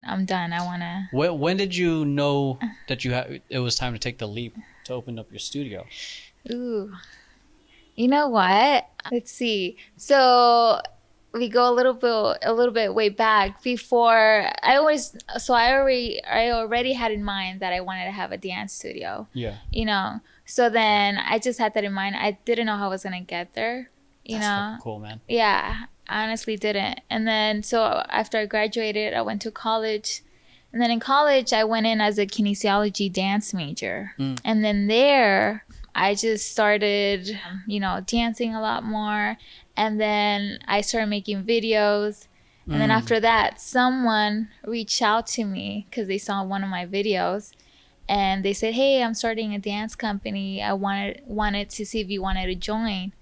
I'm done. I want to. When did you know that it was time to take the leap to open up your studio? Ooh. You know what? Let's see. So we go a little bit way back before I already had in mind that I wanted to have a dance studio. Yeah. You know. So then I just had that in mind. I didn't know how I was gonna get there. That's fucking cool, man. Yeah, I honestly didn't. And then so after I graduated, I went to college. And then in college, I went in as a kinesiology dance major. And then there, I just started, dancing a lot more. And then I started making videos. And then after that, someone reached out to me because they saw one of my videos. And they said, hey, I'm starting a dance company. I wanted to see if you wanted to join.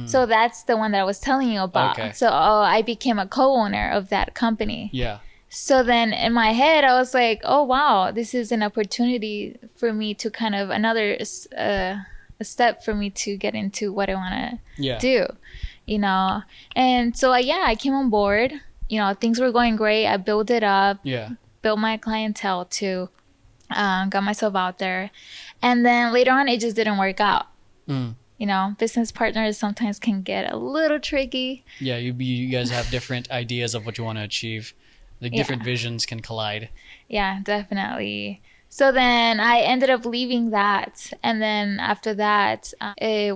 So that's the one that I was telling you about. Okay. So I became a co-owner of that company. Yeah. So then in my head, I was like, oh, wow, this is an opportunity for me to kind of another a step for me to get into what I want to do, And so, I came on board. Things were going great. I built it up, built my clientele too, got myself out there. And then later on, it just didn't work out. Business partners sometimes can get a little tricky. Yeah, you guys have different ideas of what you want to achieve. Like different visions can collide. Yeah, definitely. So then I ended up leaving that, and then after that, I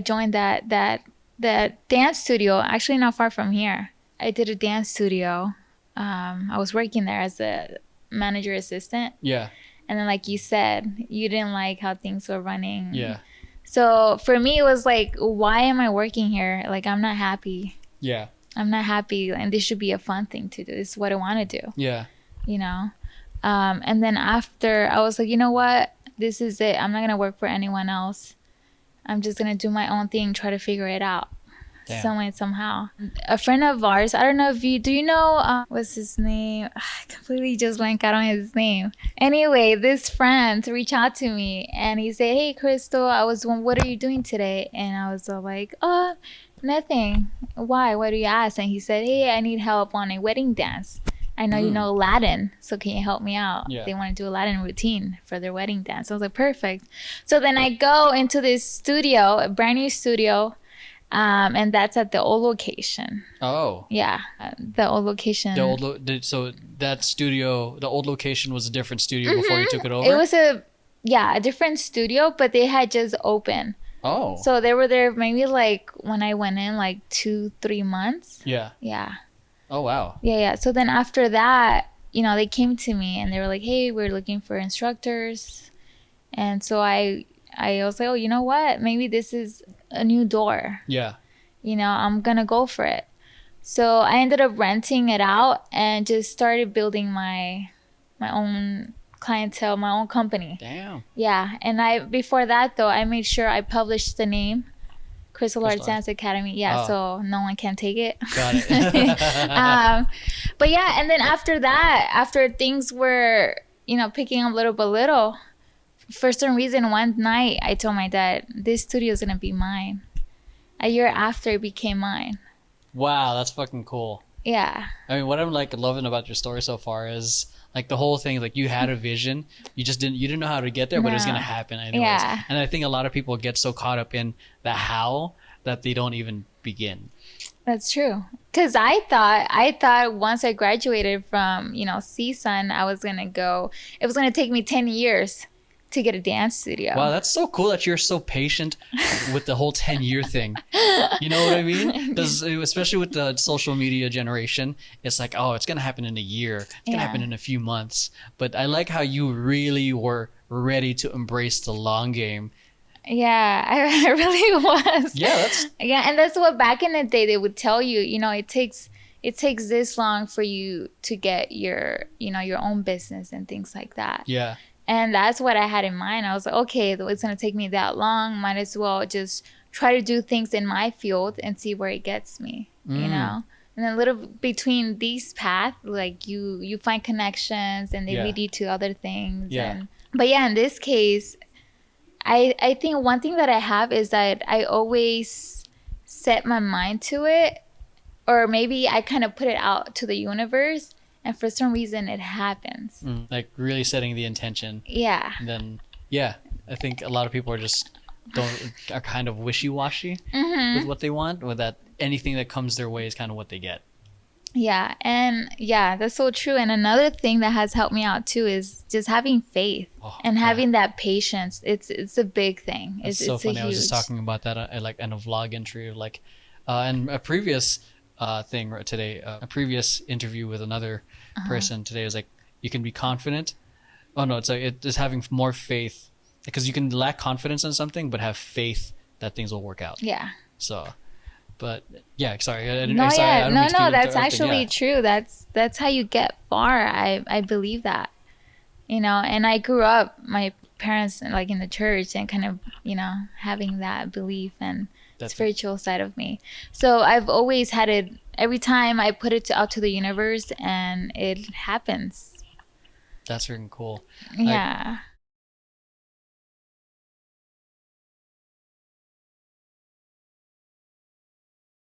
joined that dance studio. Actually, not far from here. I did a dance studio. I was working there as a manager assistant. Yeah. And then, like you said, you didn't like how things were running. Yeah. So for me, it was like, why am I working here? Like, I'm not happy. Yeah. I'm not happy, and this should be a fun thing to do. This is what I want to do. Yeah. And then after, I was like, you know what? This is it. I'm not going to work for anyone else. I'm just going to do my own thing, try to figure it out. Damn. Some way, somehow. A friend of ours, I don't know if do you know, what's his name? I completely just blanked out on his name. Anyway, this friend reached out to me and he said, hey, Crystal, what are you doing today? And I was like, nothing. Why? Why do you ask? And he said, hey, I need help on a wedding dance. I know you know Latin, so can you help me out? Yeah. They want to do a Latin routine for their wedding dance. I was like, perfect. So then I go into this studio, a brand new studio. And that's at the old location. Oh. Yeah, the old location. So that studio, the old location was a different studio before you took it over? It was a different studio, but they had just opened. Oh. So they were there maybe like when I went in like 2-3 months. Yeah. Yeah. Oh, wow. Yeah. So then after that, they came to me and they were like, hey, we're looking for instructors. And so I was like, oh, you know what? Maybe this is a new door. Yeah. I'm going to go for it. So I ended up renting it out and just started building my own clientele, my own company. Damn. Yeah. And before that, though, I made sure I published the name, CrystalArts Dance Academy. Yeah. So no one can take it. Got it. But yeah. And then after that, after things were, picking up little by little, for some reason, one night I told my dad, this studio is going to be mine. A year after, it became mine. Wow, that's fucking cool. Yeah. I mean, what I'm like loving about your story so far is like the whole thing, like you had a vision, you didn't know how to get there, but it was going to happen anyways. Yeah. And I think a lot of people get so caught up in the how that they don't even begin. That's true. Because I thought once I graduated from, CSUN, it was going to take me 10 years to get a dance studio. Wow, that's so cool that you're so patient with the whole 10-year thing. You know what I mean? Because especially with the social media generation, it's like, oh, it's going to happen in a year. It's going to happen in a few months. But I like how you really were ready to embrace the long game. Yeah, I really was. Yeah, and that's what back in the day they would tell you, it takes this long for you to get your own business and things like that. Yeah. And that's what I had in mind. I was like, okay, it's going to take me that long. Might as well just try to do things in my field and see where it gets me, And then little between these paths, like you find connections and they lead you to other things. Yeah. But in this case, I think one thing that I have is that I always set my mind to it, or maybe I kind of put it out to the universe. and for some reason it happens. Like really setting the intention. Yeah. And then, yeah, I think a lot of people are kind of wishy-washy with what they want, or that anything that comes their way is kind of what they get. Yeah. And yeah, that's so true. And another thing that has helped me out too is just having faith and having that patience. It's a big thing. It's so funny. I was just talking about that in a vlog entry of like, and a previous thing today, a previous interview with another person today was like, you can be confident. Oh no, it's like it is having more faith, because you can lack confidence in something but have faith that things will work out. Yeah. So, but yeah, sorry. No, that's actually true. That's how you get far. I believe that. You know, and I grew up, my parents like in the church and kind of, you know, having that belief and spiritual side of me. So I've always had it, every time I put it out to the universe and it happens. That's freaking cool. Yeah.